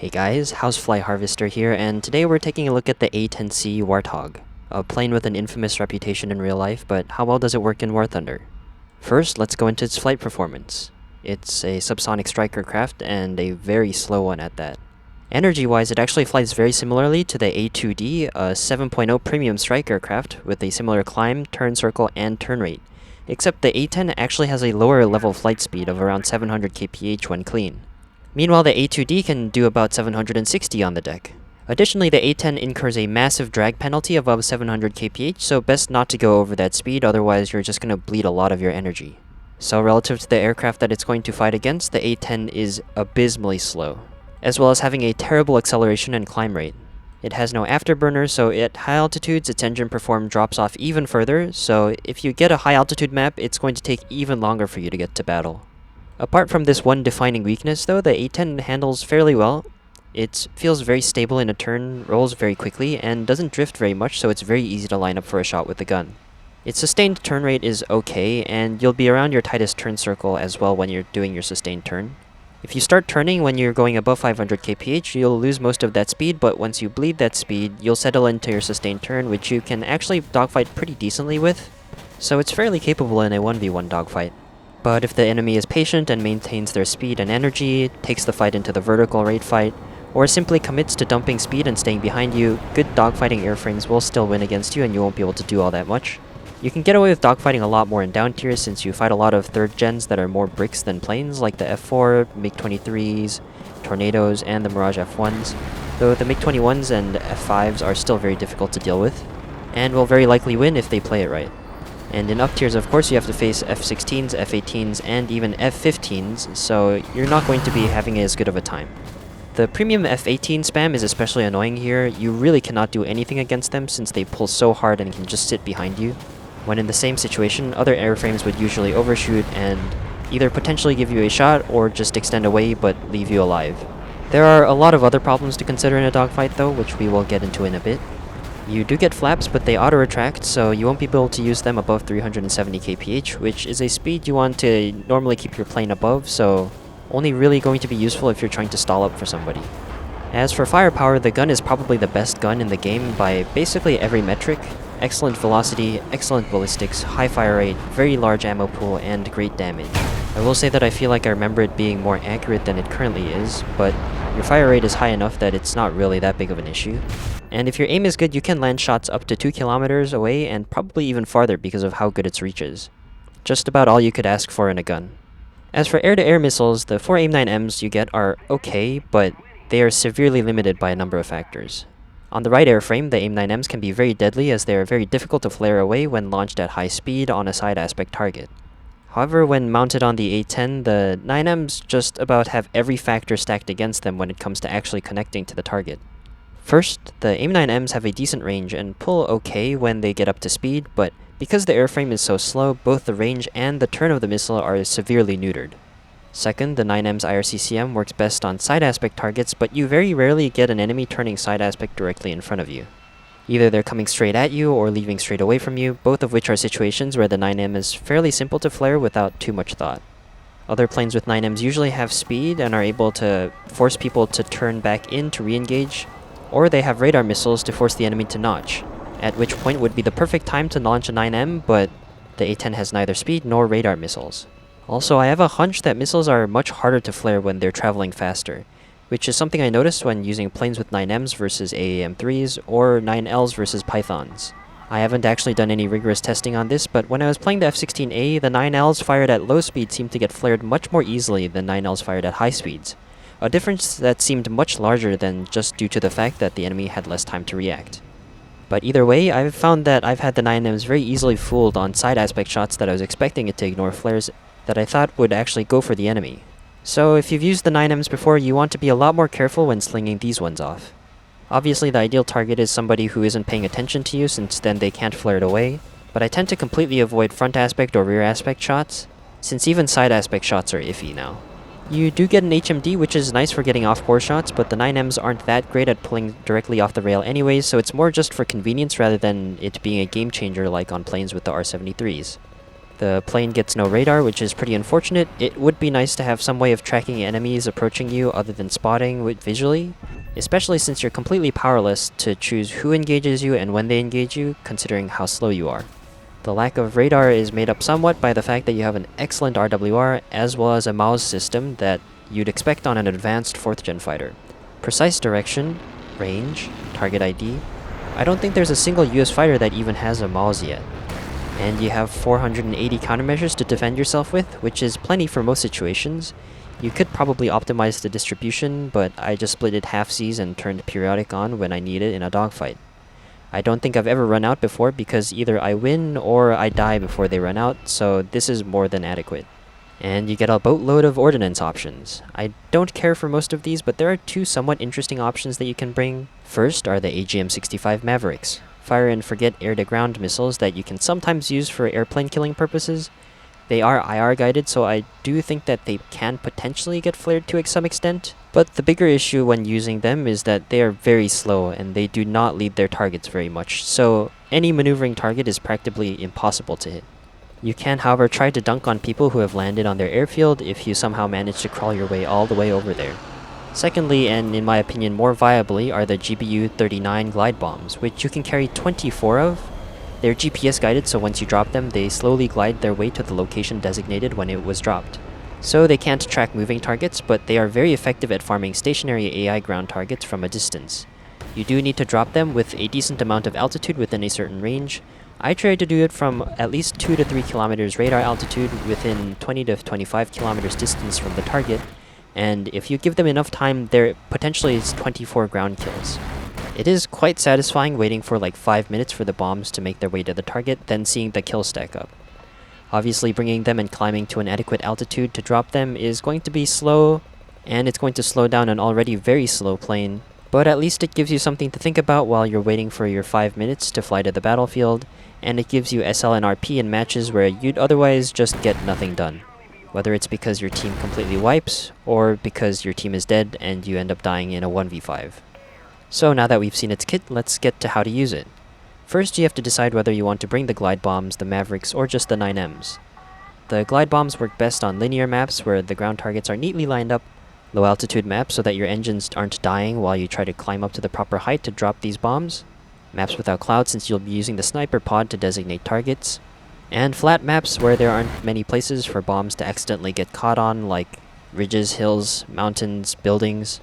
Hey guys, Housefly Harvester here, and today we're taking a look at the A-10C Warthog, a plane with an infamous reputation in real life, but how well does it work in War Thunder? First, let's go into its flight performance. It's a subsonic striker craft, and a very slow one at that. Energy-wise, it actually flies very similarly to the A-2D, a 7.0 premium striker craft with a similar climb, turn circle, and turn rate, except the A-10 actually has a lower level flight speed of around 700 kph when clean. Meanwhile, the A-2D can do about 760 on the deck. Additionally, the A-10 incurs a massive drag penalty above 700 kph, so best not to go over that speed, otherwise you're just going to bleed a lot of your energy. So relative to the aircraft that it's going to fight against, the A-10 is abysmally slow, as well as having a terrible acceleration and climb rate. It has no afterburner, so at high altitudes its engine perform drops off even further, so if you get a high altitude map, it's going to take even longer for you to get to battle. Apart from this one defining weakness though, the A-10 handles fairly well. It feels very stable in a turn, rolls very quickly, and doesn't drift very much, so it's very easy to line up for a shot with the gun. Its sustained turn rate is okay, and you'll be around your tightest turn circle as well when you're doing your sustained turn. If you start turning when you're going above 500 kph, you'll lose most of that speed, but once you bleed that speed, you'll settle into your sustained turn, which you can actually dogfight pretty decently with, so it's fairly capable in a 1v1 dogfight. But if the enemy is patient and maintains their speed and energy, takes the fight into the vertical rate fight, or simply commits to dumping speed and staying behind you, good dogfighting airframes will still win against you and you won't be able to do all that much. You can get away with dogfighting a lot more in down tiers since you fight a lot of third gens that are more bricks than planes, like the F4, MiG-23s, Tornadoes, and the Mirage F1s, though the MiG-21s and F5s are still very difficult to deal with, and will very likely win if they play it right. And in up tiers, of course, you have to face F-16s, F-18s, and even F-15s, so you're not going to be having as good of a time. The premium F-18 spam is especially annoying here. You really cannot do anything against them since they pull so hard and can just sit behind you. When in the same situation, other airframes would usually overshoot and either potentially give you a shot or just extend away but leave you alive. There are a lot of other problems to consider in a dogfight though, which we will get into in a bit. You do get flaps, but they auto-retract, so you won't be able to use them above 370 kph, which is a speed you want to normally keep your plane above, so only really going to be useful if you're trying to stall up for somebody. As for firepower, the gun is probably the best gun in the game by basically every metric. Excellent velocity, excellent ballistics, high fire rate, very large ammo pool, and great damage. I will say that I feel like I remember it being more accurate than it currently is, but your fire rate is high enough that it's not really that big of an issue. And if your aim is good, you can land shots up to 2 kilometers away and probably even farther because of how good its reach is. Just about all you could ask for in a gun. As for air-to-air missiles, the 4 AIM-9Ms you get are okay, but they are severely limited by a number of factors. On the right airframe, the AIM-9Ms can be very deadly as they are very difficult to flare away when launched at high speed on a side aspect target. However, when mounted on the A-10, the 9Ms just about have every factor stacked against them when it comes to actually connecting to the target. First, the AIM-9Ms have a decent range and pull okay when they get up to speed, but because the airframe is so slow, both the range and the turn of the missile are severely neutered. Second, the 9M's IRCCM works best on side aspect targets, but you very rarely get an enemy turning side aspect directly in front of you. Either they're coming straight at you or leaving straight away from you, both of which are situations where the 9M is fairly simple to flare without too much thought. Other planes with 9Ms usually have speed and are able to force people to turn back in to re-engage, or they have radar missiles to force the enemy to notch, at which point would be the perfect time to launch a 9M, but the A-10 has neither speed nor radar missiles. Also, I have a hunch that missiles are much harder to flare when they're traveling faster, which is something I noticed when using planes with 9Ms versus AAM-3s or 9Ls versus Pythons. I haven't actually done any rigorous testing on this, but when I was playing the F-16A, the 9Ls fired at low speed seemed to get flared much more easily than 9Ls fired at high speeds. A difference that seemed much larger than just due to the fact that the enemy had less time to react. But either way, I've found that I've had the 9Ms very easily fooled on side aspect shots that I was expecting it to ignore flares that I thought would actually go for the enemy. So if you've used the 9Ms before, you want to be a lot more careful when slinging these ones off. Obviously the ideal target is somebody who isn't paying attention to you since then they can't flare it away, but I tend to completely avoid front aspect or rear aspect shots, since even side aspect shots are iffy now. You do get an HMD, which is nice for getting off-bore shots, but the 9Ms aren't that great at pulling directly off the rail anyways, so it's more just for convenience rather than it being a game changer like on planes with the R-73s. The plane gets no radar, which is pretty unfortunate. It would be nice to have some way of tracking enemies approaching you other than spotting visually, especially since you're completely powerless to choose who engages you and when they engage you, considering how slow you are. The lack of radar is made up somewhat by the fact that you have an excellent RWR as well as a MAWS system that you'd expect on an advanced 4th gen fighter. Precise direction, range, target ID. I don't think there's a single US fighter that even has a MAWS yet. And you have 480 countermeasures to defend yourself with, which is plenty for most situations. You could probably optimize the distribution, but I just split it half-seas and turned periodic on when I need it in a dogfight. I don't think I've ever run out before because either I win or I die before they run out, so this is more than adequate. And you get a boatload of ordnance options. I don't care for most of these, but there are two somewhat interesting options that you can bring. First are the AGM-65 Mavericks. Fire and forget air-to-ground missiles that you can sometimes use for airplane killing purposes. They are IR guided, so I do think that they can potentially get flared to some extent. But the bigger issue when using them is that they are very slow and they do not lead their targets very much, so any maneuvering target is practically impossible to hit. You can, however, try to dunk on people who have landed on their airfield if you somehow manage to crawl your way all the way over there. Secondly, and in my opinion more viably, are the GBU-39 glide bombs, which you can carry 24 of. They're GPS guided, so once you drop them, they slowly glide their way to the location designated when it was dropped. So they can't track moving targets, but they are very effective at farming stationary AI ground targets from a distance. You do need to drop them with a decent amount of altitude within a certain range. I try to do it from at least 2 to 3 kilometers radar altitude within 20 to 25 kilometers distance from the target, and if you give them enough time, there potentially is 24 ground kills. It is quite satisfying waiting for like 5 minutes for the bombs to make their way to the target, then seeing the kill stack up. Obviously bringing them and climbing to an adequate altitude to drop them is going to be slow, and it's going to slow down an already very slow plane, but at least it gives you something to think about while you're waiting for your 5 minutes to fly to the battlefield, and it gives you SL and RP in matches where you'd otherwise just get nothing done. Whether it's because your team completely wipes, or because your team is dead and you end up dying in a 1v5. So now that we've seen its kit, let's get to how to use it. First, you have to decide whether you want to bring the glide bombs, the Mavericks, or just the 9Ms. The glide bombs work best on linear maps where the ground targets are neatly lined up, low altitude maps so that your engines aren't dying while you try to climb up to the proper height to drop these bombs, maps without clouds since you'll be using the sniper pod to designate targets, and flat maps where there aren't many places for bombs to accidentally get caught on, like ridges, hills, mountains, buildings.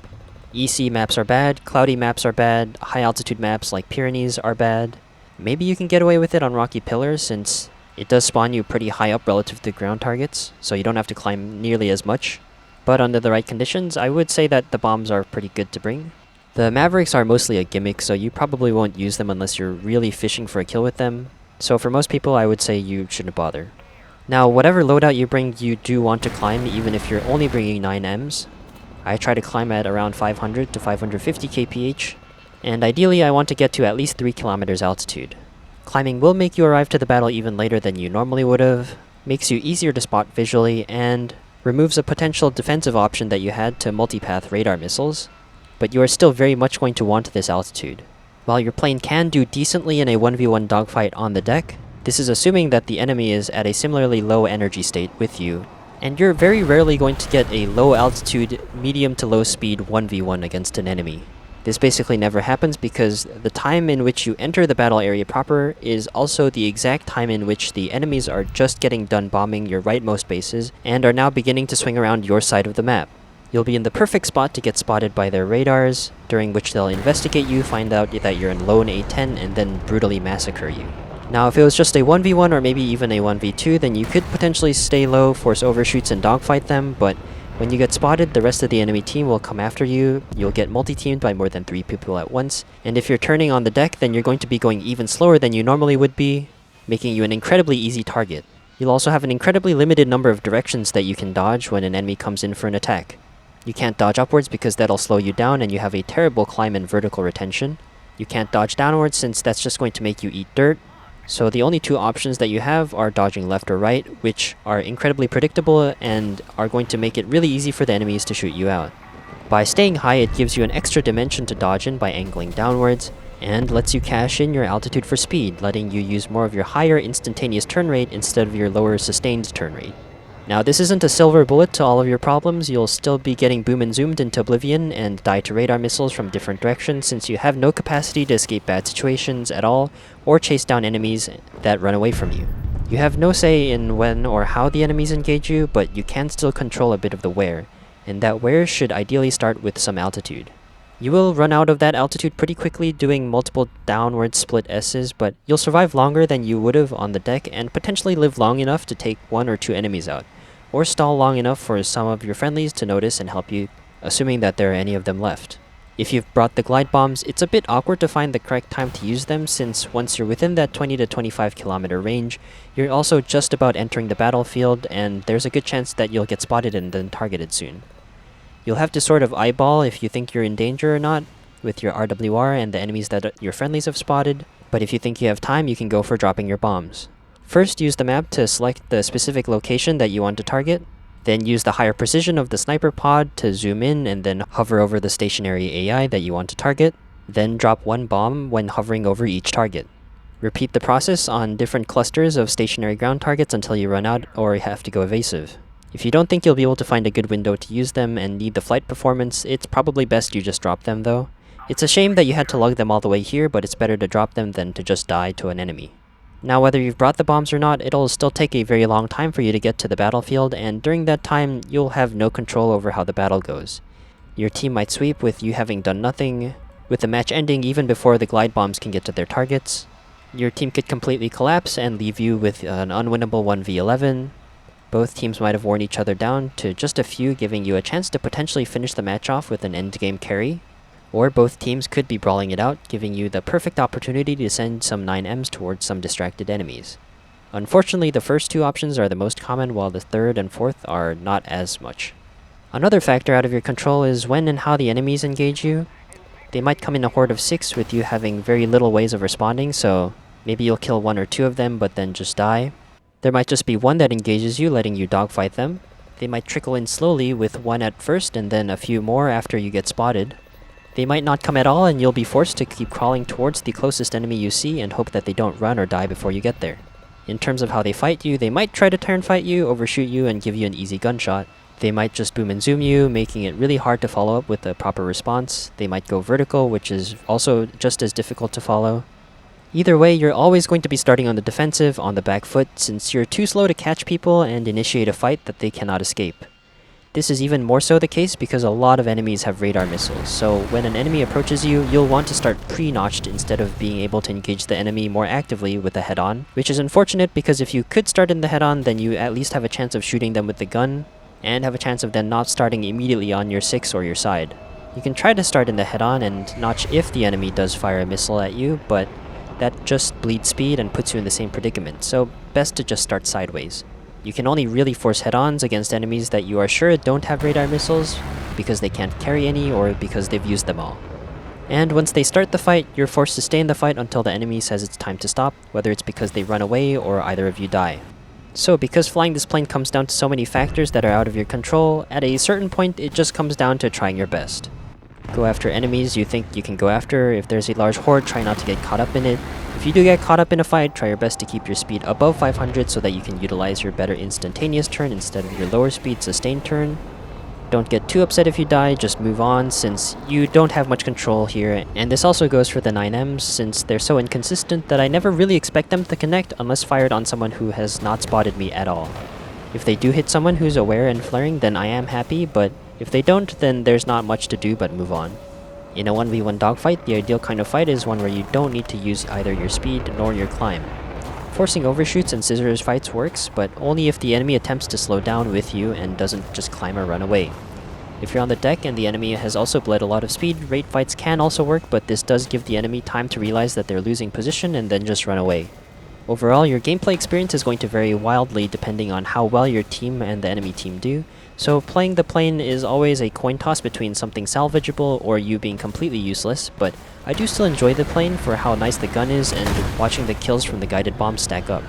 EC maps are bad, cloudy maps are bad, high altitude maps like Pyrenees are bad. Maybe you can get away with it on rocky pillars since it does spawn you pretty high up relative to ground targets, so you don't have to climb nearly as much. But under the right conditions, I would say that the bombs are pretty good to bring. The Mavericks are mostly a gimmick, so you probably won't use them unless you're really fishing for a kill with them. So for most people, I would say you shouldn't bother. Now, whatever loadout you bring, you do want to climb even if you're only bringing 9Ms. I try to climb at around 500 to 550 kph, and ideally I want to get to at least 3 kilometers altitude. Climbing will make you arrive to the battle even later than you normally would have, makes you easier to spot visually, and removes a potential defensive option that you had to multipath radar missiles, but you are still very much going to want this altitude. While your plane can do decently in a 1v1 dogfight on the deck, this is assuming that the enemy is at a similarly low energy state with you, and you're very rarely going to get a low altitude, medium to low speed 1v1 against an enemy. This basically never happens because the time in which you enter the battle area proper is also the exact time in which the enemies are just getting done bombing your rightmost bases and are now beginning to swing around your side of the map. You'll be in the perfect spot to get spotted by their radars, during which they'll investigate you, find out that you're in lone A-10, and then brutally massacre you. Now, if it was just a 1v1 or maybe even a 1v2, then you could potentially stay low, force overshoots, and dogfight them, but when you get spotted, the rest of the enemy team will come after you, you'll get multi-teamed by more than 3 people at once, and if you're turning on the deck, then you're going to be going even slower than you normally would be, making you an incredibly easy target. You'll also have an incredibly limited number of directions that you can dodge when an enemy comes in for an attack. You can't dodge upwards because that'll slow you down and you have a terrible climb and vertical retention. You can't dodge downwards since that's just going to make you eat dirt. So the only two options that you have are dodging left or right, which are incredibly predictable and are going to make it really easy for the enemies to shoot you out. By staying high, it gives you an extra dimension to dodge in by angling downwards, and lets you cash in your altitude for speed, letting you use more of your higher instantaneous turn rate instead of your lower sustained turn rate. Now, this isn't a silver bullet to all of your problems. You'll still be getting boom and zoomed into oblivion and die to radar missiles from different directions since you have no capacity to escape bad situations at all or chase down enemies that run away from you. You have no say in when or how the enemies engage you, but you can still control a bit of the where, and that where should ideally start with some altitude. You will run out of that altitude pretty quickly doing multiple downward split S's, but you'll survive longer than you would have on the deck and potentially live long enough to take 1 or 2 enemies out, or stall long enough for some of your friendlies to notice and help you, assuming that there are any of them left. If you've brought the glide bombs, it's a bit awkward to find the correct time to use them since once you're within that 20 to 25 kilometer range, you're also just about entering the battlefield and there's a good chance that you'll get spotted and then targeted soon. You'll have to sort of eyeball if you think you're in danger or not with your RWR and the enemies that your friendlies have spotted, but if you think you have time, you can go for dropping your bombs. First, use the map to select the specific location that you want to target, then use the higher precision of the sniper pod to zoom in and then hover over the stationary AI that you want to target, then drop 1 bomb when hovering over each target. Repeat the process on different clusters of stationary ground targets until you run out or have to go evasive. If you don't think you'll be able to find a good window to use them and need the flight performance, it's probably best you just drop them though. It's a shame that you had to lug them all the way here, but it's better to drop them than to just die to an enemy. Now, whether you've brought the bombs or not, it'll still take a very long time for you to get to the battlefield, and during that time, you'll have no control over how the battle goes. Your team might sweep with you having done nothing, with the match ending even before the glide bombs can get to their targets. Your team could completely collapse and leave you with an unwinnable 1v11. Both teams might have worn each other down to just a few, giving you a chance to potentially finish the match off with an endgame carry. Or both teams could be brawling it out, giving you the perfect opportunity to send some 9Ms towards some distracted enemies. Unfortunately, the first 2 options are the most common, while the third and fourth are not as much. Another factor out of your control is when and how the enemies engage you. They might come in a horde of 6 with you having very little ways of responding, so maybe you'll kill 1 or 2 of them but then just die. There might just be 1 that engages you, letting you dogfight them. They might trickle in slowly with 1 at first and then a few more after you get spotted. They might not come at all and you'll be forced to keep crawling towards the closest enemy you see and hope that they don't run or die before you get there. In terms of how they fight you, they might try to turn fight you, overshoot you, and give you an easy gunshot. They might just boom and zoom you, making it really hard to follow up with a proper response. They might go vertical, which is also just as difficult to follow. Either way, you're always going to be starting on the defensive, on the back foot, since you're too slow to catch people and initiate a fight that they cannot escape. This is even more so the case because a lot of enemies have radar missiles, so when an enemy approaches you, you'll want to start pre-notched instead of being able to engage the enemy more actively with the head-on, which is unfortunate because if you could start in the head-on, then you at least have a chance of shooting them with the gun, and have a chance of them not starting immediately on your 6 or your side. You can try to start in the head-on and notch if the enemy does fire a missile at you, but that just bleeds speed and puts you in the same predicament, so best to just start sideways. You can only really force head-ons against enemies that you are sure don't have radar missiles, because they can't carry any or because they've used them all. And once they start the fight, you're forced to stay in the fight until the enemy says it's time to stop, whether it's because they run away or either of you die. So because flying this plane comes down to so many factors that are out of your control, at a certain point it just comes down to trying your best. Go after enemies you think you can go after. If there's a large horde, try not to get caught up in it. If you do get caught up in a fight, try your best to keep your speed above 500 so that you can utilize your better instantaneous turn instead of your lower speed sustained turn. Don't get too upset if you die, just move on since you don't have much control here, and this also goes for the 9Ms since they're so inconsistent that I never really expect them to connect unless fired on someone who has not spotted me at all. If they do hit someone who's aware and flaring, then I am happy, but if they don't, then there's not much to do but move on. In a 1v1 dogfight, the ideal kind of fight is one where you don't need to use either your speed nor your climb. Forcing overshoots and scissors fights works, but only if the enemy attempts to slow down with you and doesn't just climb or run away. If you're on the deck and the enemy has also bled a lot of speed, rate fights can also work, but this does give the enemy time to realize that they're losing position and then just run away. Overall, your gameplay experience is going to vary wildly depending on how well your team and the enemy team do, so playing the plane is always a coin toss between something salvageable or you being completely useless, but I do still enjoy the plane for how nice the gun is and watching the kills from the guided bombs stack up.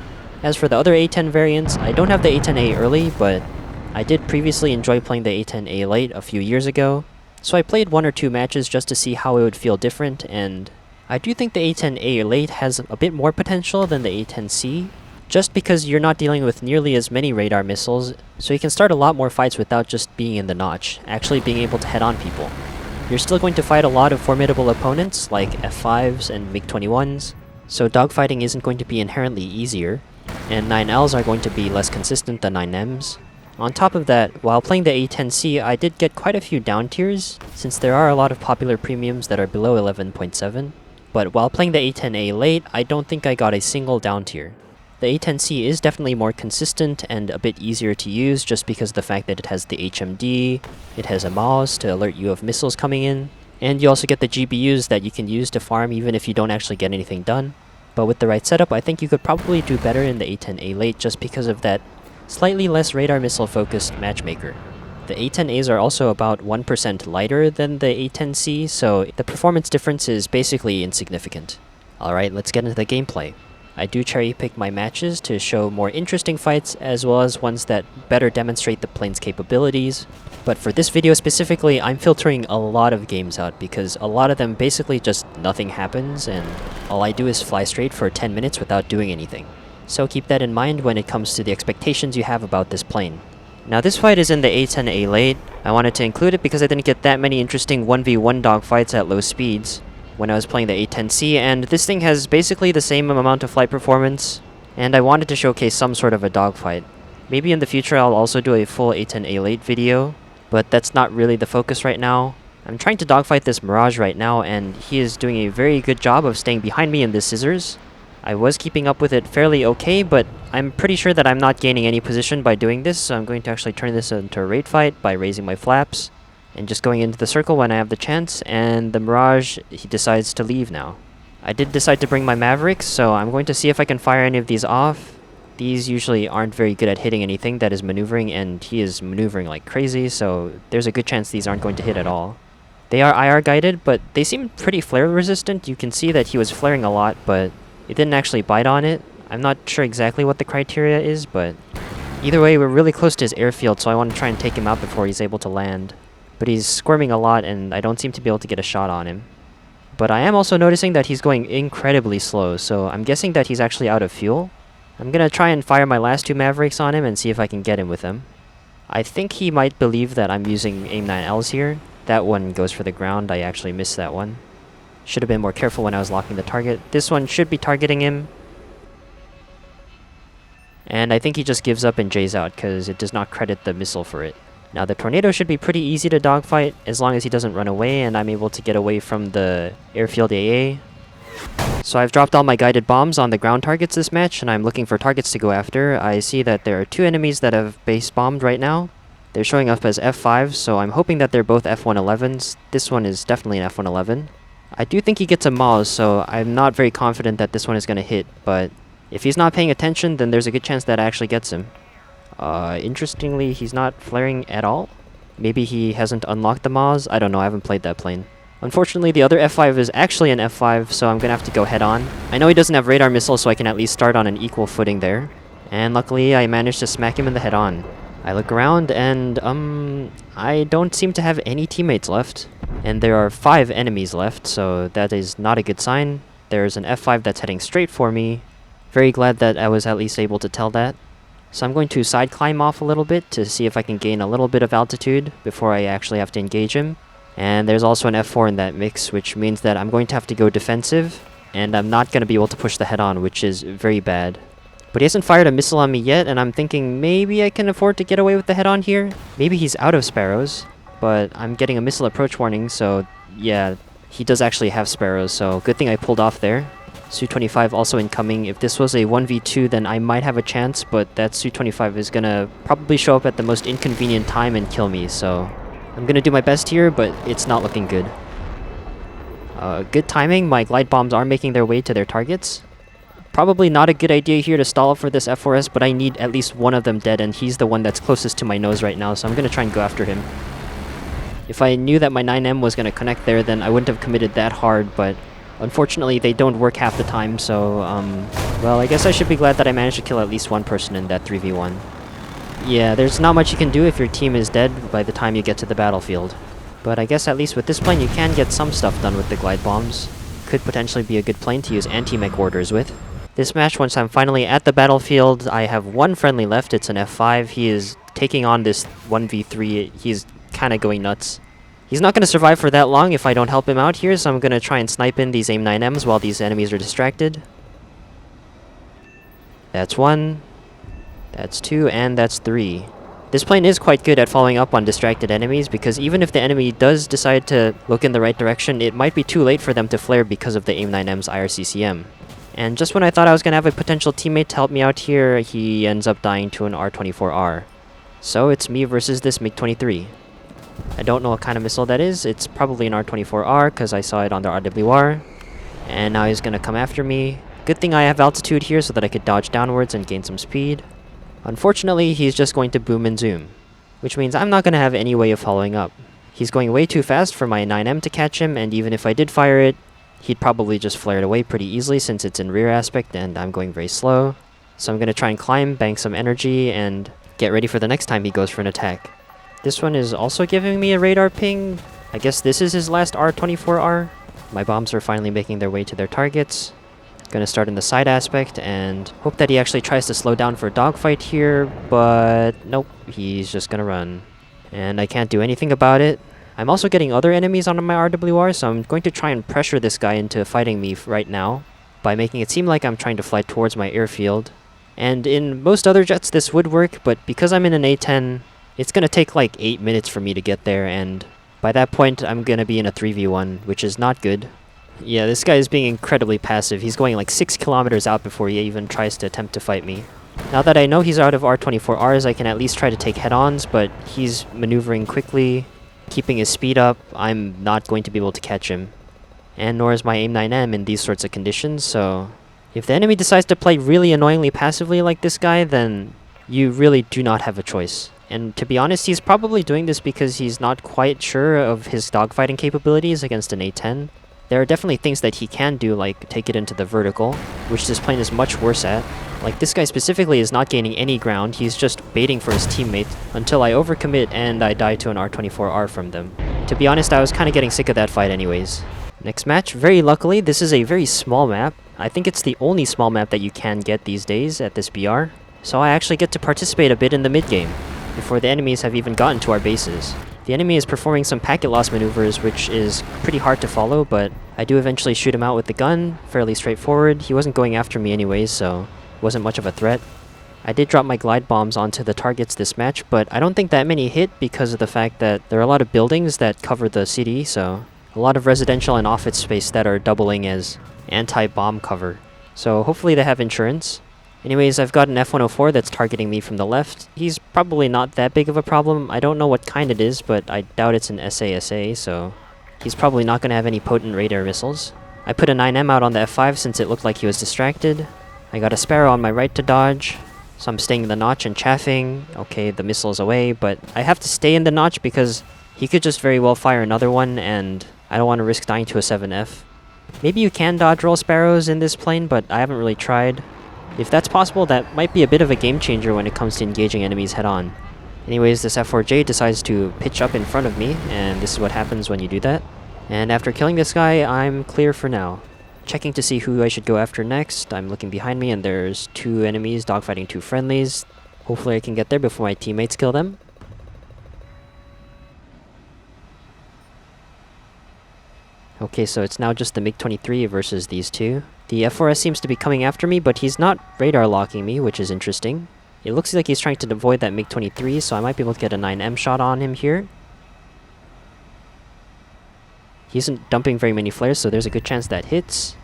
As for the other A-10 variants, I don't have the A-10A early, but I did previously enjoy playing the A-10A late a few years ago, so I played 1 or 2 matches just to see how it would feel different, and I do think the A-10A late has a bit more potential than the A-10C, just because you're not dealing with nearly as many radar missiles, so you can start a lot more fights without just being in the notch, actually being able to head on people. You're still going to fight a lot of formidable opponents, like F-5s and MiG-21s, so dogfighting isn't going to be inherently easier, and 9Ls are going to be less consistent than 9Ms. On top of that, while playing the A-10C, I did get quite a few down tiers, since there are a lot of popular premiums that are below 11.7, but while playing the A-10A late, I don't think I got a single down tier. The A-10C is definitely more consistent and a bit easier to use just because of the fact that it has the HMD, it has a MAWS to alert you of missiles coming in, and you also get the GBUs that you can use to farm even if you don't actually get anything done. But with the right setup, I think you could probably do better in the A-10A late just because of that slightly less radar missile focused matchmaker. The A-10As are also about 1% lighter than the A-10C, so the performance difference is basically insignificant. Alright, let's get into the gameplay. I do cherry pick my matches to show more interesting fights as well as ones that better demonstrate the plane's capabilities, but for this video specifically, I'm filtering a lot of games out because a lot of them basically just nothing happens and all I do is fly straight for 10 minutes without doing anything. So keep that in mind when it comes to the expectations you have about this plane. Now this fight is in the A-10A late. I wanted to include it because I didn't get that many interesting 1v1 dogfights at low speeds when I was playing the A-10C, and this thing has basically the same amount of flight performance, and I wanted to showcase some sort of a dogfight. Maybe in the future I'll also do a full A-10A late video, but that's not really the focus right now. I'm trying to dogfight this Mirage right now, and he is doing a very good job of staying behind me in the scissors. I was keeping up with it fairly okay, but I'm pretty sure that I'm not gaining any position by doing this, so I'm going to actually turn this into a raid fight by raising my flaps and just going into the circle when I have the chance, and the Mirage, he decides to leave now. I did decide to bring my Maverick, so I'm going to see if I can fire any of these off. These usually aren't very good at hitting anything that is maneuvering, and he is maneuvering like crazy, so there's a good chance these aren't going to hit at all. They are IR guided, but they seem pretty flare resistant. You can see that he was flaring a lot, but it didn't actually bite on it. I'm not sure exactly what the criteria is, but either way, we're really close to his airfield, so I want to try and take him out before he's able to land. But he's squirming a lot, and I don't seem to be able to get a shot on him. But I am also noticing that he's going incredibly slow, so I'm guessing that he's actually out of fuel. I'm gonna try and fire my last two Mavericks on him and see if I can get him with them. I think he might believe that I'm using AIM-9Ls here. That one goes for the ground. I actually missed that one. Should have been more careful when I was locking the target. This one should be targeting him. And I think he just gives up and J's out because it does not credit the missile for it. Now the Tornado should be pretty easy to dogfight as long as he doesn't run away and I'm able to get away from the airfield AA. So I've dropped all my guided bombs on the ground targets this match and I'm looking for targets to go after. I see that there are two enemies that have base bombed right now. They're showing up as F5s, so I'm hoping that they're both F111s. This one is definitely an F111. I do think he gets a MAWS, so I'm not very confident that this one is going to hit, but if he's not paying attention, then there's a good chance that it actually gets him. Interestingly, he's not flaring at all. Maybe he hasn't unlocked the MAWS? I don't know, I haven't played that plane. Unfortunately, the other F5 is actually an F5, so I'm gonna have to go head on. I know he doesn't have radar missiles, so I can at least start on an equal footing there. And luckily, I managed to smack him in the head on. I look around and, I don't seem to have any teammates left. And there are 5 enemies left, so that is not a good sign. There's an F5 that's heading straight for me. Very glad that I was at least able to tell that. So I'm going to side climb off a little bit to see if I can gain a little bit of altitude before I actually have to engage him. And there's also an F4 in that mix, which means that I'm going to have to go defensive, and I'm not going to be able to push the head-on, which is very bad. But he hasn't fired a missile on me yet, and I'm thinking maybe I can afford to get away with the head-on here. Maybe he's out of sparrows, but I'm getting a missile approach warning, so yeah, he does actually have sparrows, so good thing I pulled off there. Su-25 also incoming. If this was a 1v2, then I might have a chance, but that Su-25 is gonna probably show up at the most inconvenient time and kill me, so I'm gonna do my best here, but it's not looking good. Good timing. My glide bombs are making their way to their targets. Probably not a good idea here to stall up for this F4S, but I need at least one of them dead, and he's the one that's closest to my nose right now, so I'm gonna try and go after him. If I knew that my 9M was gonna connect there, then I wouldn't have committed that hard, but unfortunately, they don't work half the time, so, well, I guess I should be glad that I managed to kill at least one person in that 3v1. Yeah, there's not much you can do if your team is dead by the time you get to the battlefield. But I guess at least with this plane, you can get some stuff done with the glide bombs. could potentially be a good plane to use anti-mech orders with. This match, once I'm finally at the battlefield, I have one friendly left. It's an F5. He is taking on this 1v3. He's kind of going nuts. He's not going to survive for that long if I don't help him out here, so I'm going to try and snipe in these AIM-9Ms while these enemies are distracted. That's one, that's two, and that's three. This plane is quite good at following up on distracted enemies, because even if the enemy does decide to look in the right direction, it might be too late for them to flare because of the AIM-9M's IRCCM. And just when I thought I was going to have a potential teammate to help me out here, he ends up dying to an R-24R. So it's me versus this MiG-23. I don't know what kind of missile that is. It's probably an R-24R, because I saw it on the RWR. And now he's going to come after me. Good thing I have altitude here so that I could dodge downwards and gain some speed. Unfortunately, he's just going to boom and zoom, which means I'm not going to have any way of following up. He's going way too fast for my 9M to catch him, and even if I did fire it, he'd probably just flare it away pretty easily since it's in rear aspect and I'm going very slow. So I'm going to try and climb, bank some energy, and get ready for the next time he goes for an attack. This one is also giving me a radar ping. I guess this is his last R-24R. My bombs are finally making their way to their targets. Gonna start in the side aspect and hope that he actually tries to slow down for a dogfight here, but nope, he's just gonna run. And I can't do anything about it. I'm also getting other enemies on my RWR, so I'm going to try and pressure this guy into fighting me right now by making it seem like I'm trying to fly towards my airfield. And in most other jets this would work, but because I'm in an A-10, it's gonna take like 8 minutes for me to get there, and by that point I'm gonna be in a 3v1, which is not good. Yeah, this guy is being incredibly passive. He's going like 6 kilometers out before he even tries to attempt to fight me. Now that I know he's out of R-24Rs, I can at least try to take head-ons, but he's maneuvering quickly, keeping his speed up. I'm not going to be able to catch him. And nor is my AIM-9M in these sorts of conditions, so if the enemy decides to play really annoyingly passively like this guy, then you really do not have a choice. And to be honest, he's probably doing this because he's not quite sure of his dogfighting capabilities against an A-10. There are definitely things that he can do, like take it into the vertical, which this plane is much worse at. Like, this guy specifically is not gaining any ground, he's just baiting for his teammate until I overcommit and I die to an R-24R from them. To be honest, I was kind of getting sick of that fight anyways. Next match, very luckily, this is a very small map. I think it's the only small map that you can get these days at this BR. So I actually get to participate a bit in the mid-game, before the enemies have even gotten to our bases. The enemy is performing some packet loss maneuvers, which is pretty hard to follow, but I do eventually shoot him out with the gun, fairly straightforward. He wasn't going after me anyways, so it wasn't much of a threat. I did drop my glide bombs onto the targets this match, but I don't think that many hit because of the fact that there are a lot of buildings that cover the city, so a lot of residential and office space that are doubling as anti-bomb cover. So hopefully they have insurance. Anyways, I've got an F-104 that's targeting me from the left. He's probably not that big of a problem. I don't know what kind it is, but I doubt it's an SASA, so he's probably not going to have any potent radar missiles. I put a 9M out on the F5 since it looked like he was distracted. I got a Sparrow on my right to dodge, so I'm staying in the notch and chaffing. Okay, the missile's away, but I have to stay in the notch because he could just very well fire another one, and I don't want to risk dying to a 7F. Maybe you can dodge roll Sparrows in this plane, but I haven't really tried. If that's possible, that might be a bit of a game changer when it comes to engaging enemies head-on. Anyways, this F4J decides to pitch up in front of me, and this is what happens when you do that. And after killing this guy, I'm clear for now. Checking to see who I should go after next. I'm looking behind me and there's 2 enemies dogfighting 2 friendlies. Hopefully I can get there before my teammates kill them. Okay, so it's now just the MiG-23 versus these 2. The F4S seems to be coming after me, but he's not radar locking me, which is interesting. It looks like he's trying to avoid that MiG-23, so I might be able to get a 9M shot on him here. He isn't dumping very many flares, so there's a good chance that hits.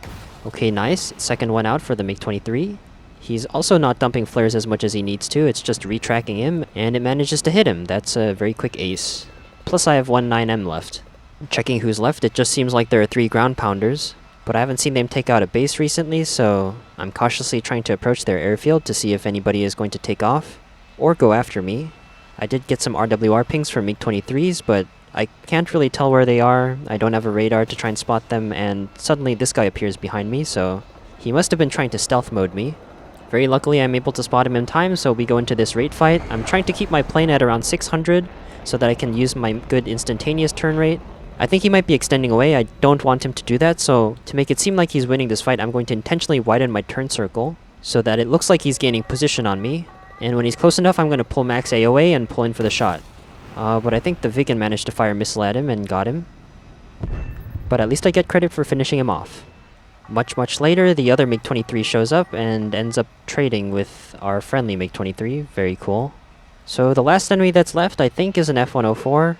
Okay, nice. Second one out for the MiG-23. He's also not dumping flares as much as he needs to, it's just retracking him, and it manages to hit him. That's a very quick ace. Plus I have 1 9M left. Checking who's left, it just seems like there are 3 ground pounders, but I haven't seen them take out a base recently, so I'm cautiously trying to approach their airfield to see if anybody is going to take off, or go after me. I did get some RWR pings from MiG-23s, but I can't really tell where they are. I don't have a radar to try and spot them, and suddenly this guy appears behind me, so he must have been trying to stealth mode me. Very luckily I'm able to spot him in time, so we go into this rate fight. I'm trying to keep my plane at around 600, so that I can use my good instantaneous turn rate. I think he might be extending away. I don't want him to do that, so to make it seem like he's winning this fight, I'm going to intentionally widen my turn circle so that it looks like he's gaining position on me. And when he's close enough, I'm going to pull max AOA and pull in for the shot. But I think the Viggen managed to fire a missile at him and got him. But at least I get credit for finishing him off. Much later, the other MiG-23 shows up and ends up trading with our friendly MiG-23. Very cool. So the last enemy that's left, I think, is an F-104.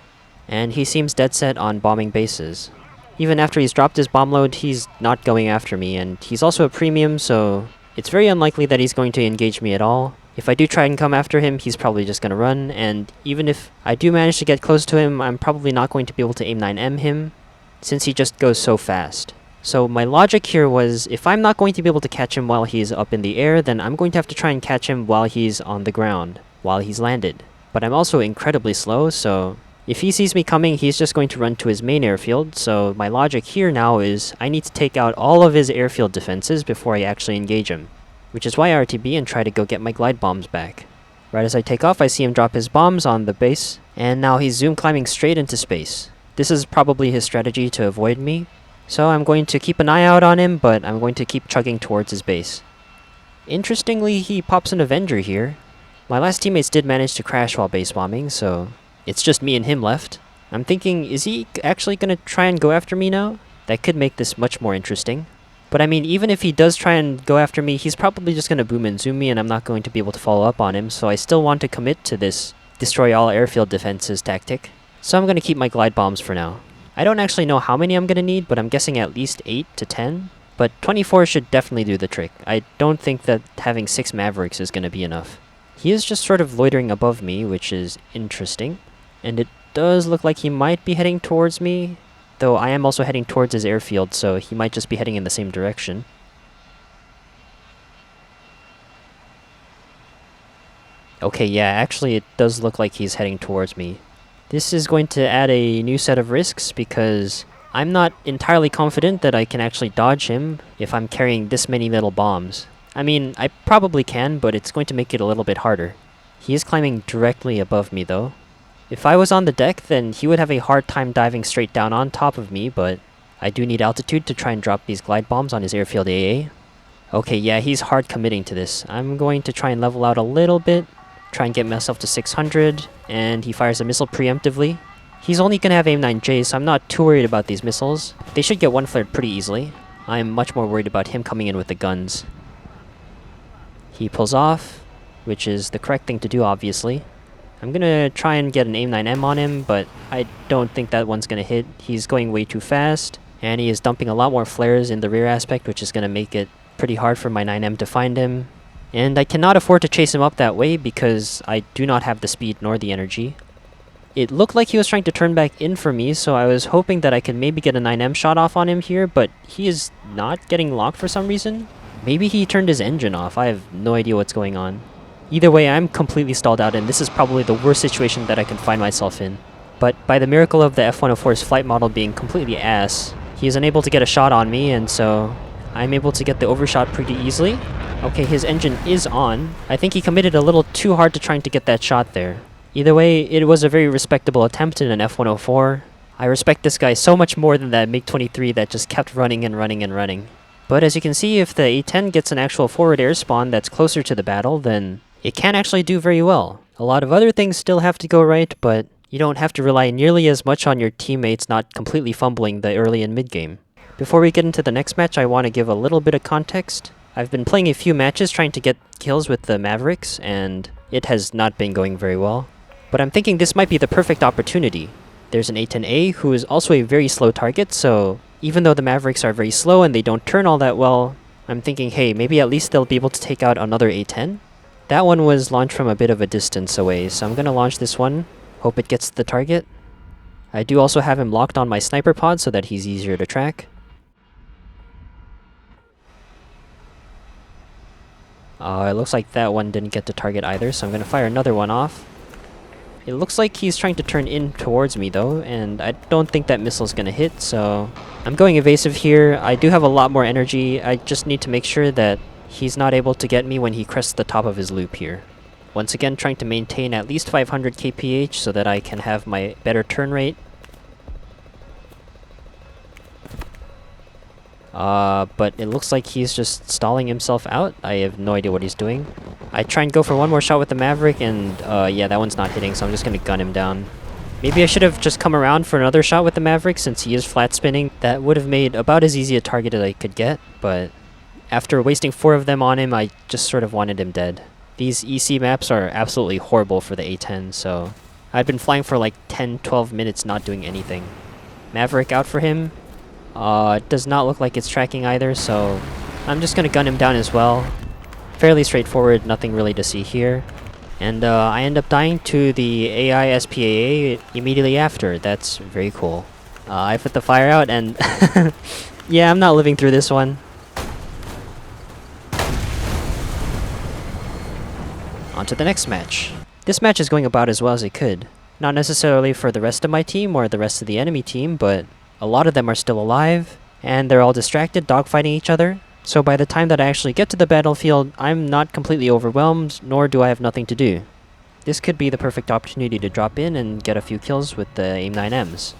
And he seems dead set on bombing bases. Even after he's dropped his bomb load, he's not going after me, and he's also a premium, so it's very unlikely that he's going to engage me at all. If I do try and come after him, he's probably just gonna run, and even if I do manage to get close to him, I'm probably not going to be able to AIM-9M him, since he just goes so fast. So my logic here was, if I'm not going to be able to catch him while he's up in the air, then I'm going to have to try and catch him while he's on the ground, while he's landed. But I'm also incredibly slow, so if he sees me coming, he's just going to run to his main airfield, so my logic here now is I need to take out all of his airfield defenses before I actually engage him. Which is why I RTB and try to go get my glide bombs back. Right as I take off, I see him drop his bombs on the base, and now he's zoom climbing straight into space. This is probably his strategy to avoid me, so I'm going to keep an eye out on him, but I'm going to keep chugging towards his base. Interestingly, he pops an Avenger here. My last teammates did manage to crash while base bombing, so it's just me and him left. I'm thinking, is he actually gonna try and go after me now? That could make this much more interesting. But I mean, even if he does try and go after me, he's probably just gonna boom and zoom me and I'm not going to be able to follow up on him, so I still want to commit to this destroy all airfield defenses tactic. So I'm gonna keep my glide bombs for now. I don't actually know how many I'm gonna need, but I'm guessing at least 8 to 10. But 24 should definitely do the trick. I don't think that having 6 Mavericks is gonna be enough. He is just sort of loitering above me, which is interesting. And it does look like he might be heading towards me, though I am also heading towards his airfield, so he might just be heading in the same direction. Okay, yeah, actually it does look like he's heading towards me. This is going to add a new set of risks because I'm not entirely confident that I can actually dodge him if I'm carrying this many little bombs. I mean, I probably can, but it's going to make it a little bit harder. He is climbing directly above me though. If I was on the deck, then he would have a hard time diving straight down on top of me, but I do need altitude to try and drop these glide bombs on his airfield AA. Okay, yeah, he's hard committing to this. I'm going to try and level out a little bit, try and get myself to 600, and he fires a missile preemptively. He's only going to have AIM-9J, so I'm not too worried about these missiles. They should get one flared pretty easily. I'm much more worried about him coming in with the guns. He pulls off, which is the correct thing to do, obviously. I'm gonna try and get an AIM-9M on him, but I don't think that one's gonna hit. He's going way too fast, and he is dumping a lot more flares in the rear aspect, which is gonna make it pretty hard for my 9M to find him. And I cannot afford to chase him up that way because I do not have the speed nor the energy. It looked like he was trying to turn back in for me, so I was hoping that I could maybe get a 9M shot off on him here, but he is not getting locked for some reason. Maybe he turned his engine off. I have no idea what's going on. Either way, I'm completely stalled out, and this is probably the worst situation that I can find myself in. But by the miracle of the F-104's flight model being completely ass, he is unable to get a shot on me, and so I'm able to get the overshot pretty easily. Okay, his engine is on. I think he committed a little too hard to trying to get that shot there. Either way, it was a very respectable attempt in an F-104. I respect this guy so much more than that MiG-23 that just kept running and running and running. But as you can see, if the A-10 gets an actual forward air spawn that's closer to the battle, then it can actually do very well. A lot of other things still have to go right, but you don't have to rely nearly as much on your teammates not completely fumbling the early and mid game. Before we get into the next match, I want to give a little bit of context. I've been playing a few matches trying to get kills with the Mavericks, and it has not been going very well. But I'm thinking this might be the perfect opportunity. There's an A-10A who is also a very slow target, so even though the Mavericks are very slow and they don't turn all that well, I'm thinking, hey, maybe at least they'll be able to take out another A-10. That one was launched from a bit of a distance away, so I'm gonna launch this one. Hope it gets to the target. I do also have him locked on my sniper pod so that he's easier to track. It looks like that one didn't get to target either, so I'm gonna fire another one off. It looks like he's trying to turn in towards me though, and I don't think that missile's gonna hit, so I'm going evasive here. I do have a lot more energy. I just need to make sure that he's not able to get me when he crests the top of his loop here. Once again, trying to maintain at least 500 kph so that I can have my better turn rate. But it looks like he's just stalling himself out. I have no idea what he's doing. I try and go for one more shot with the Maverick, and yeah, that one's not hitting, so I'm just gonna gun him down. Maybe I should have just come around for another shot with the Maverick since he is flat spinning. That would have made about as easy a target as I could get, but after wasting 4 of them on him, I just sort of wanted him dead. These EC maps are absolutely horrible for the A-10, so I'd been flying for like 10-12 minutes not doing anything. Maverick out for him. It does not look like it's tracking either, so I'm just gonna gun him down as well. Fairly straightforward, nothing really to see here. And I end up dying to the AI SPAA immediately after. That's very cool. I put the fire out and yeah, I'm not living through this one. On to the next match. This match is going about as well as it could. Not necessarily for the rest of my team or the rest of the enemy team, but a lot of them are still alive, and they're all distracted, dogfighting each other. So by the time that I actually get to the battlefield, I'm not completely overwhelmed, nor do I have nothing to do. This could be the perfect opportunity to drop in and get a few kills with the AIM-9Ms.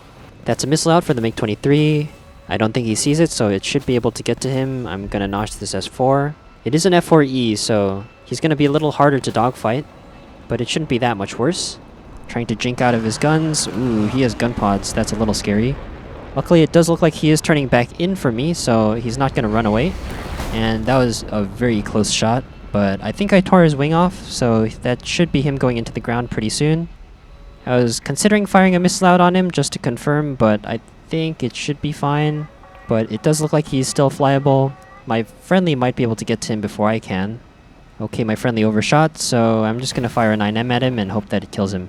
That's a missile out for the MiG-23. I don't think he sees it, so it should be able to get to him. I'm gonna notch this S4. It is an F-4E, so he's gonna be a little harder to dogfight, but it shouldn't be that much worse. Trying to jink out of his guns. Ooh, he has gun pods. That's a little scary. Luckily, it does look like he is turning back in for me, so he's not going to run away. And that was a very close shot, but I think I tore his wing off, so that should be him going into the ground pretty soon. I was considering firing a missile out on him just to confirm, but I think it should be fine. But it does look like he's still flyable. My friendly might be able to get to him before I can. Okay, my friendly overshot, so I'm just going to fire a 9M at him and hope that it kills him.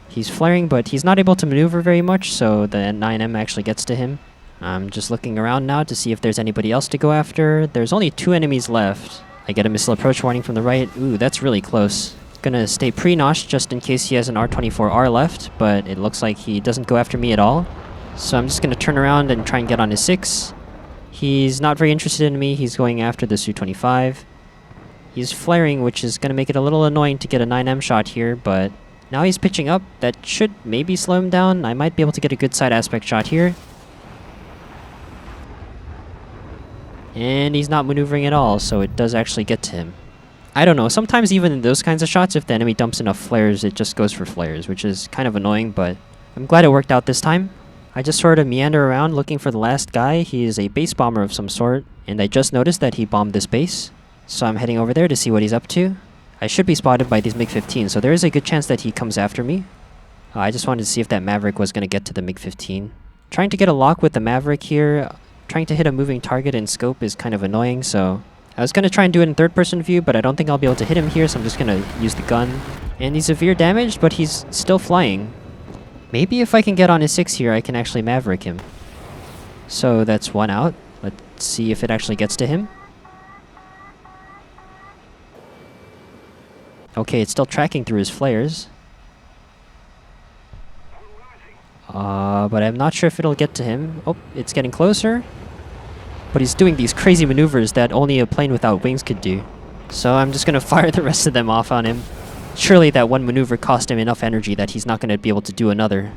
He's flaring, but he's not able to maneuver very much, so the 9M actually gets to him. I'm just looking around now to see if there's anybody else to go after. There's only 2 enemies left. I get a missile approach warning from the right. Ooh, that's really close. Gonna stay pre-notched just in case he has an R-24R left, but it looks like he doesn't go after me at all. So I'm just gonna turn around and try and get on his 6. He's not very interested in me. He's going after the Su-25. He's flaring, which is gonna make it a little annoying to get a 9M shot here, but now he's pitching up. That should maybe slow him down. I might be able to get a good side aspect shot here. And he's not maneuvering at all, so it does actually get to him. I don't know, sometimes even in those kinds of shots, if the enemy dumps enough flares, it just goes for flares, which is kind of annoying, but I'm glad it worked out this time. I just sort of meander around looking for the last guy. He is a base bomber of some sort, and I just noticed that he bombed this base. So I'm heading over there to see what he's up to. I should be spotted by these MiG-15, so there is a good chance that he comes after me. I just wanted to see if that Maverick was going to get to the MiG-15. Trying to get a lock with the Maverick here, trying to hit a moving target in scope is kind of annoying, so I was going to try and do it in third-person view, but I don't think I'll be able to hit him here, so I'm just going to use the gun. And he's severe damaged, but he's still flying. Maybe if I can get on his 6 here, I can actually Maverick him. So that's 1 out. Let's see if it actually gets to him. Okay, it's still tracking through his flares. But I'm not sure if it'll get to him. Oh, it's getting closer. But he's doing these crazy maneuvers that only a plane without wings could do. So I'm just gonna fire the rest of them off on him. Surely that one maneuver cost him enough energy that he's not gonna be able to do another.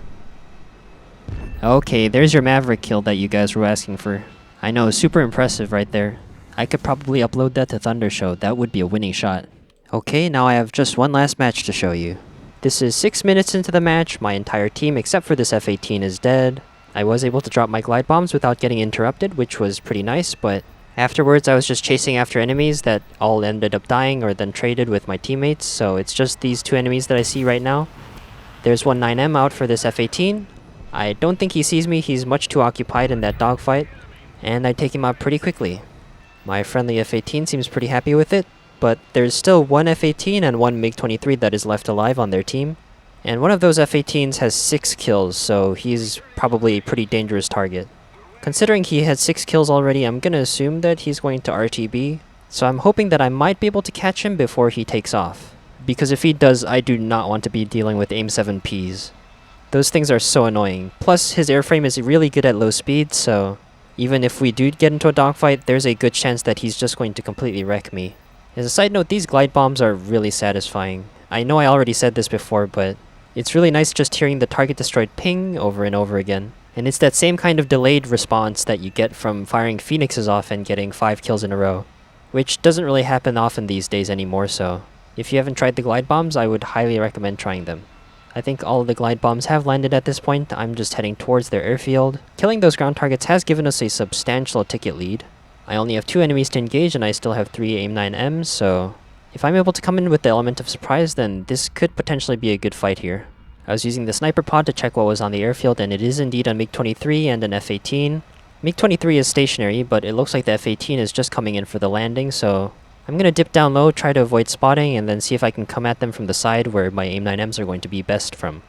Okay, there's your Maverick kill that you guys were asking for. I know, super impressive right there. I could probably upload that to Thunder Show. That would be a winning shot. Okay, now I have just one last match to show you. This is 6 minutes into the match. My entire team, except for this F-18, is dead. I was able to drop my glide bombs without getting interrupted, which was pretty nice, but afterwards I was just chasing after enemies that all ended up dying or then traded with my teammates, so it's just these 2 enemies that I see right now. There's one 9M out for this F-18. I don't think he sees me. He's much too occupied in that dogfight, and I take him out pretty quickly. My friendly F-18 seems pretty happy with it. But there's still one F-18 and one MiG-23 that is left alive on their team. And one of those F-18s has 6 kills, so he's probably a pretty dangerous target. Considering he had 6 kills already, I'm gonna assume that he's going to RTB. So I'm hoping that I might be able to catch him before he takes off. Because if he does, I do not want to be dealing with AIM-7Ps. Those things are so annoying. Plus, his airframe is really good at low speed, so even if we do get into a dogfight, there's a good chance that he's just going to completely wreck me. As a side note, these glide bombs are really satisfying. I know I already said this before, but it's really nice just hearing the target destroyed ping over and over again. And it's that same kind of delayed response that you get from firing Phoenixes off and getting 5 kills in a row, which doesn't really happen often these days anymore, so if you haven't tried the glide bombs, I would highly recommend trying them. I think all of the glide bombs have landed at this point. I'm just heading towards their airfield. Killing those ground targets has given us a substantial ticket lead. I only have 2 enemies to engage and I still have 3 AIM-9Ms, so if I'm able to come in with the element of surprise, then this could potentially be a good fight here. I was using the sniper pod to check what was on the airfield, and it is indeed a MiG-23 and an F-18. MiG-23 is stationary, but it looks like the F-18 is just coming in for the landing, so I'm gonna dip down low, try to avoid spotting, and then see if I can come at them from the side where my AIM-9Ms are going to be best from.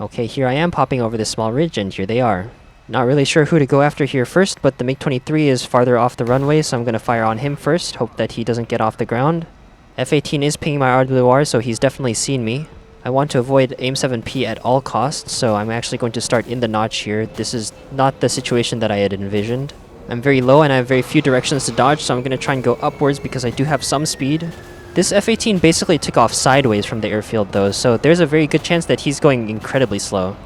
Okay, here I am popping over this small ridge, and here they are. Not really sure who to go after here first, but the MiG-23 is farther off the runway, so I'm going to fire on him first, hope that he doesn't get off the ground. F-18 is pinging my RWR, so he's definitely seen me. I want to avoid AIM-7P at all costs, so I'm actually going to start in the notch here. This is not the situation that I had envisioned. I'm very low and I have very few directions to dodge, so I'm going to try and go upwards because I do have some speed. This F-18 basically took off sideways from the airfield though, so there's a very good chance that he's going incredibly slow.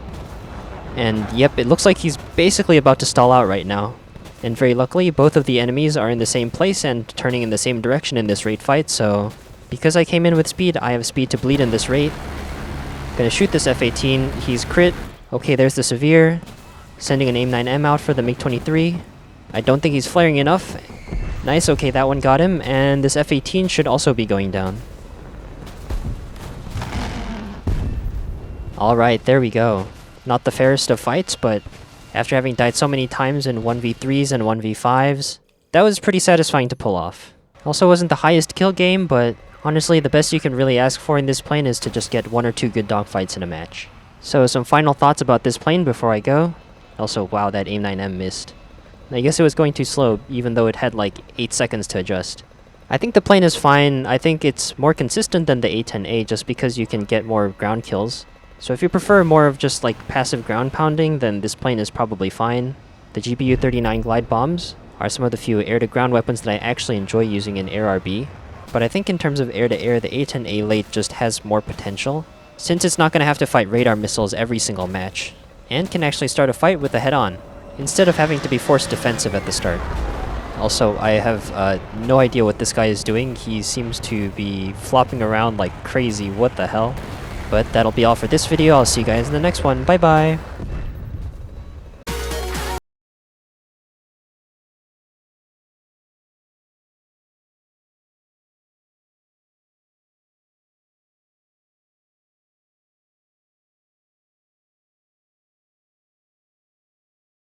And yep, it looks like he's basically about to stall out right now. And very luckily, both of the enemies are in the same place and turning in the same direction in this rate fight, so because I came in with speed, I have speed to bleed in this rate. Gonna shoot this F-18, he's crit. Okay, there's the Severe. Sending an AIM-9M out for the MiG-23. I don't think he's flaring enough. Nice, okay, that one got him, and this F-18 should also be going down. Alright, there we go. Not the fairest of fights, but after having died so many times in 1v3s and 1v5s, that was pretty satisfying to pull off. Also wasn't the highest kill game, but honestly the best you can really ask for in this plane is to just get 1 or 2 good dogfights in a match. So some final thoughts about this plane before I go. Also, wow, that AIM-9M missed. I guess it was going too slow, even though it had like 8 seconds to adjust. I think the plane is fine. I think it's more consistent than the A-10A just because you can get more ground kills. So if you prefer more of just like passive ground pounding, then this plane is probably fine. The GBU-39 glide bombs are some of the few air-to-ground weapons that I actually enjoy using in Air RB. But I think in terms of air-to-air, the A-10A late just has more potential, since it's not going to have to fight radar missiles every single match, and can actually start a fight with the head-on, instead of having to be forced defensive at the start. Also, I have no idea what this guy is doing. He seems to be flopping around like crazy, what the hell? But that'll be all for this video. I'll see you guys in the next one. Bye bye!